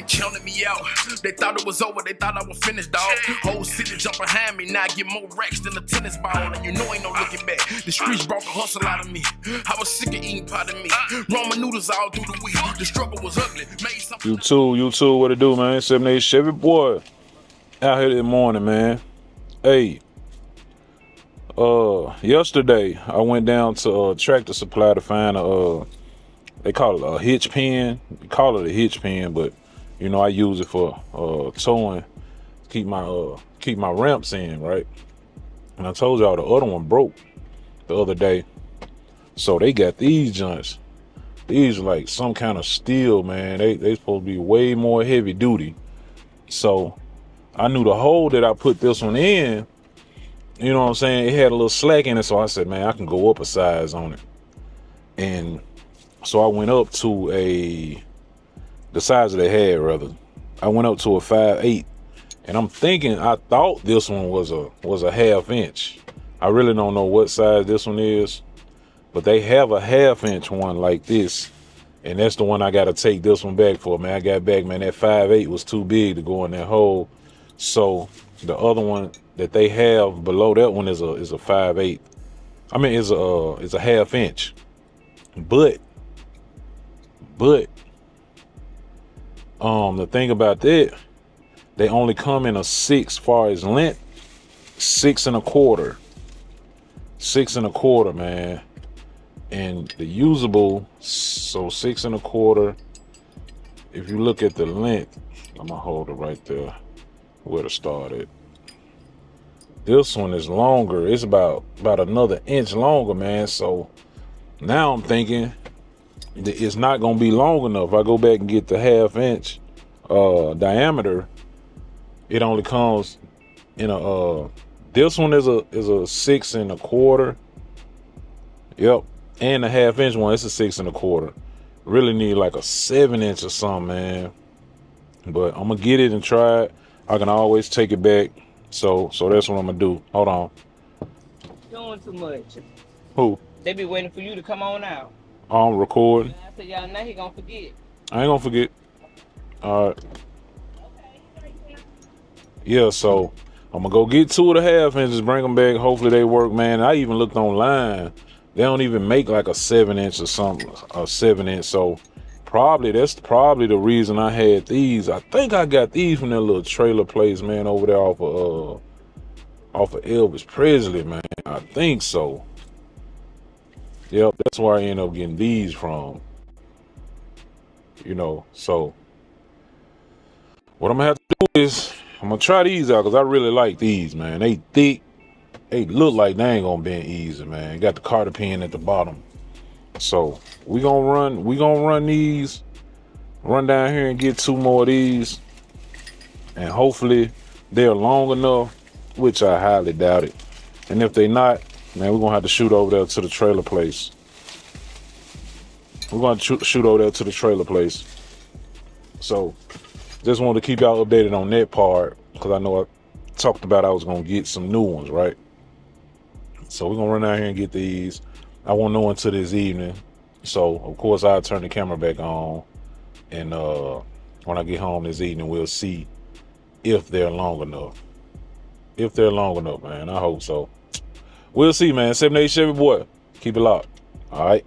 counted me out. They thought it was over, they thought I was finished, dog. Whole city jump behind me, now I get more racks than a tennis ball. And you know ain't no looking back. The streets brought the hustle out of me. I was sick of eating pot of meat. Ramen noodles all through the week. The struggle was ugly. Made something. You too, what it do, man? 78 Chevy boy. Out here this morning, man. Hey. Yesterday I went down to Tractor Supply to find they call it a hitch pin. We call it a hitch pin, but you know I use it for towing, keep my ramps in, right? And I told y'all the other one broke the other day, so they got these joints. These are like some kind of steel, man. They supposed to be way more heavy duty. So I knew the hole that I put this one in, you know what I'm saying, it had a little slack in it, so I said, man, I can go up a size on it. And so I went up to the size that they had, rather. I went up to a 5/8, and I thought this one was a 1/2 inch. I really don't know what size this one is, but they have a 1/2 inch one like this, and that's the one I got to take this one back for, man. I got back, man, that 5/8 was too big to go in that hole. So the other one that they have below that one is a 5/8. I mean, it's a 1/2 inch. But the thing about that, they only come in a 6 far as length, 6 1/4. 6 1/4, man. And the usable, so 6 1/4. If you look at the length, I'm gonna hold it right there where to start it. This one is longer. It's about another inch longer, man. So now I'm thinking that it's not gonna be long enough. I go back and get the 1/2 inch diameter. It only comes in a this one is a 6 1/4. Yep, and the 1/2 inch one, it's a 6 1/4. Really need like a 7 inch or something, man. But I'm gonna get it and try it. I can always take it back. So that's what I'm gonna do. Hold on. Doing too much. Who? They be waiting for you to come on out. I'm recording. I said, y'all know he gonna forget. I ain't gonna forget. All right. Yeah, so I'm gonna go get 2 1/2 inches, bring them back. Hopefully they work, man. I even looked online. They don't even make like a 7 inch or something, a 7 inch. So that's probably the reason I had these. I think I got these from that little trailer place, man, over there off of Elvis Presley, man. I think so. Yep, that's where I ended up getting these from. You know, so what I'm gonna have to do is I'm gonna try these out because I really like these, man. They thick. They look like they ain't gonna bend easy, man. Got the Carter pin at the bottom. So we gonna run these, run down here and get 2 more of these, and hopefully they're long enough, which I highly doubt it. And if they not, man, we're gonna have to shoot over there to the trailer place. We're gonna shoot over there to the trailer place. So just wanted to keep y'all updated on that part, because I know I talked about I was gonna get some new ones, right? So we're gonna run out here and get these. I won't know until this evening. So of course I'll turn the camera back on, and when I get home this evening, we'll see if they're long enough. If they're long enough, man. I hope so. We'll see, man. 78 Chevy boy. Keep it locked. All right.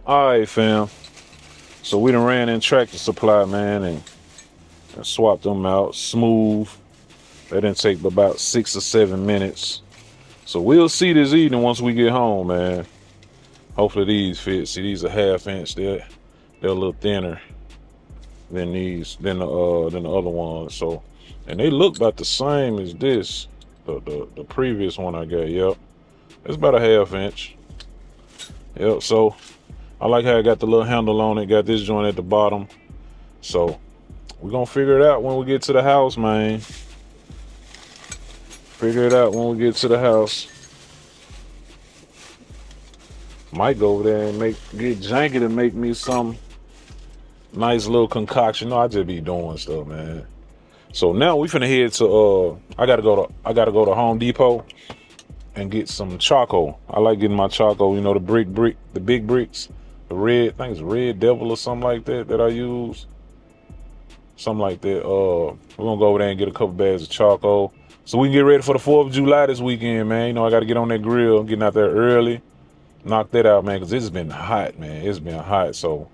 All right, fam. So we done ran in Tractor Supply, man, and swapped them out. Smooth. That didn't take about 6 or 7 minutes. So we'll see this evening once we get home, man. Hopefully these fit. See, these are 1/2 inch. They're a little thinner than the other ones. So, and they look about the same as this, the previous one I got. Yep, it's about a 1/2 inch. Yep. So I like how I got the little handle on it. Got this joint at the bottom. So we're gonna figure it out when we get to the house, man. Figure it out when we get to the house. Might go over there and get Janky to make me some nice little concoction. No, I just be doing stuff, man. So now we finna head to I gotta go to Home Depot and get some charcoal. I like getting my charcoal, you know, the big bricks, The red, I think it's Red Devil or something like that I use. Something like that. We're gonna go over there and get a couple bags of charcoal so we can get ready for the 4th of July this weekend, man. You know, I got to get on that grill, getting out there early, knock that out, man, because it's been hot, man. It's been hot, so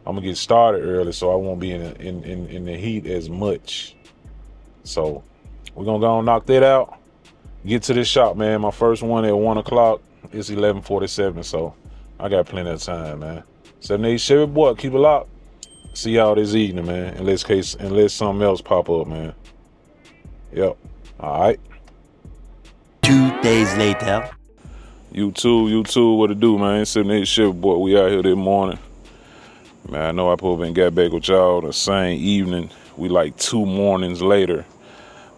I'm gonna get started early so I won't be in the heat as much. So we're gonna go and knock that out, get to this shop, man. My first one at 1 o'clock. It's 11:47, so I got plenty of time, man. 78 Chevy boy, keep it locked. See y'all this evening, man. Unless something else pop up, man. Yep. All right. 2 days later. You too. What it do, man? 78 Chevy boy. We out here this morning. Man, I know I probably got back with y'all the same evening. We like 2 mornings later,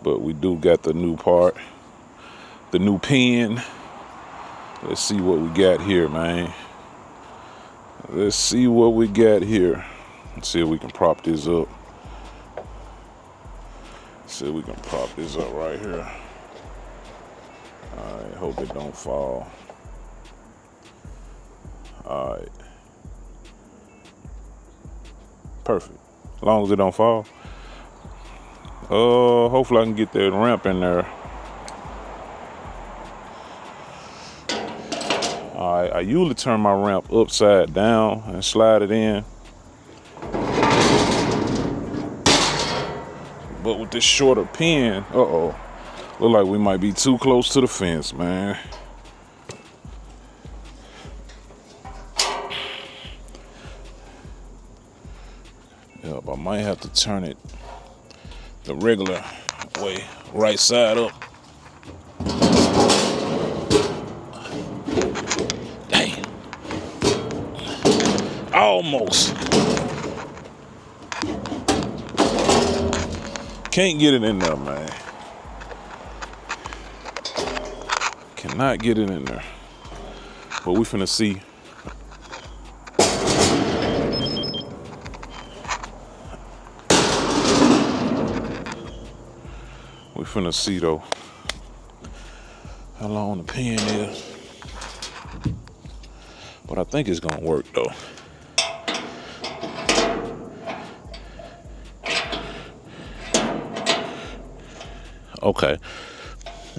but we do got the new part, the new pen. Let's see what we got here, man. Let's see what we got here. Let's see if we can prop this up. See if we can prop this up right here. All right, hope it don't fall. All right. Perfect. As long as it don't fall. Hopefully I can get that ramp in there. All right, I usually turn my ramp upside down and slide it in. But with this shorter pin, look like we might be too close to the fence, man. Yep, I might have to turn it the regular way, right side up. Dang. Almost. Can't get it in there, man. Cannot get it in there. But we finna see. We finna see though how long the pin is. But I think it's gonna work though. Okay.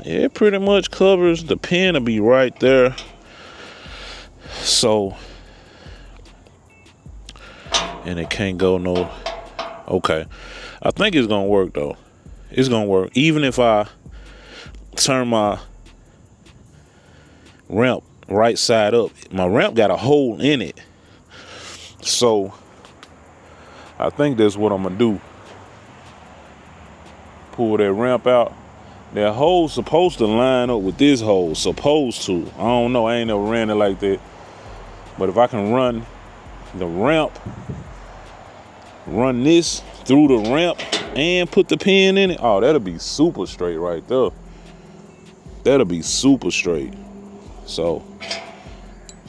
It pretty much covers. The pin will be right there. So, and it can't go no. Okay. I think it's gonna work though. It's gonna work. Even if I turn my ramp right side up, my ramp got a hole in it. So, I think that's what I'm gonna do. Pull that ramp out. That hole's supposed to line up with this hole. Supposed to. I don't know. I ain't never ran it like that. But if I can run the ramp, run this through the ramp and put the pin in it, oh, that'll be super straight right there. That'll be super straight. So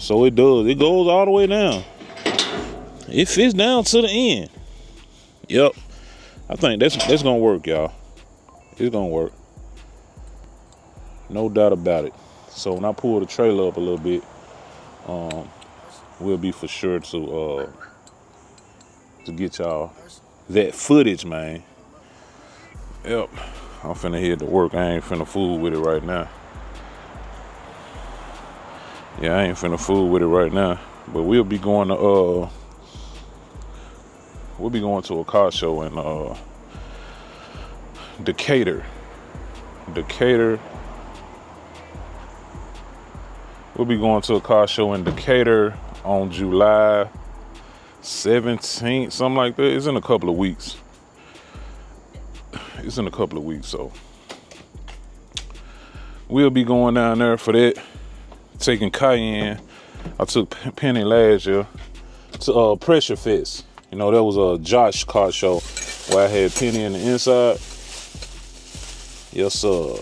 it does. It goes all the way down. It fits down to the end. Yep. I think that's gonna work, y'all. It's gonna work. No doubt about it. So when I pull the trailer up a little bit, we'll be for sure to get y'all that footage, man. Yep. I'm finna head to work. I ain't finna fool with it right now. Yeah, I ain't finna fool with it right now. But we'll be going to a car show in Decatur. We'll be going to a car show in Decatur on July 17th, something like that. It's in a couple of weeks. So we'll be going down there for that. Taking Cayenne. I took Penny last year to Pressure Fest. You know, that was a Josh car show where I had Penny in the inside. Yes, sir.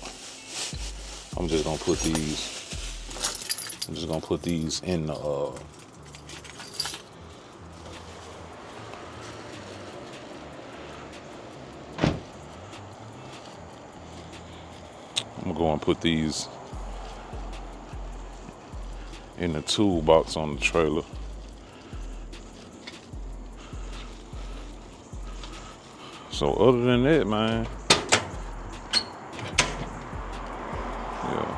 I'm just gonna put these in the I'm gonna go and put these in the toolbox on the trailer. So other than that, man, yeah.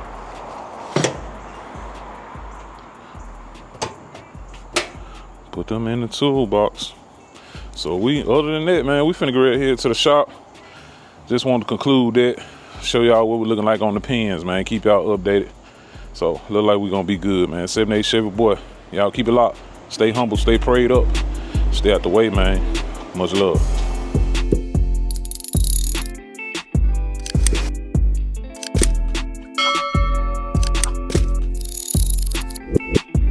Put them in the toolbox. So other than that, man, we finna go right here to the shop. Just wanted to conclude that, show y'all what we're looking like on the pins, man. Keep y'all updated. So look like we gonna be good, man. 7-8 Chevy boy. Y'all keep it locked. Stay humble, stay prayed up. Stay out the way, man. Much love.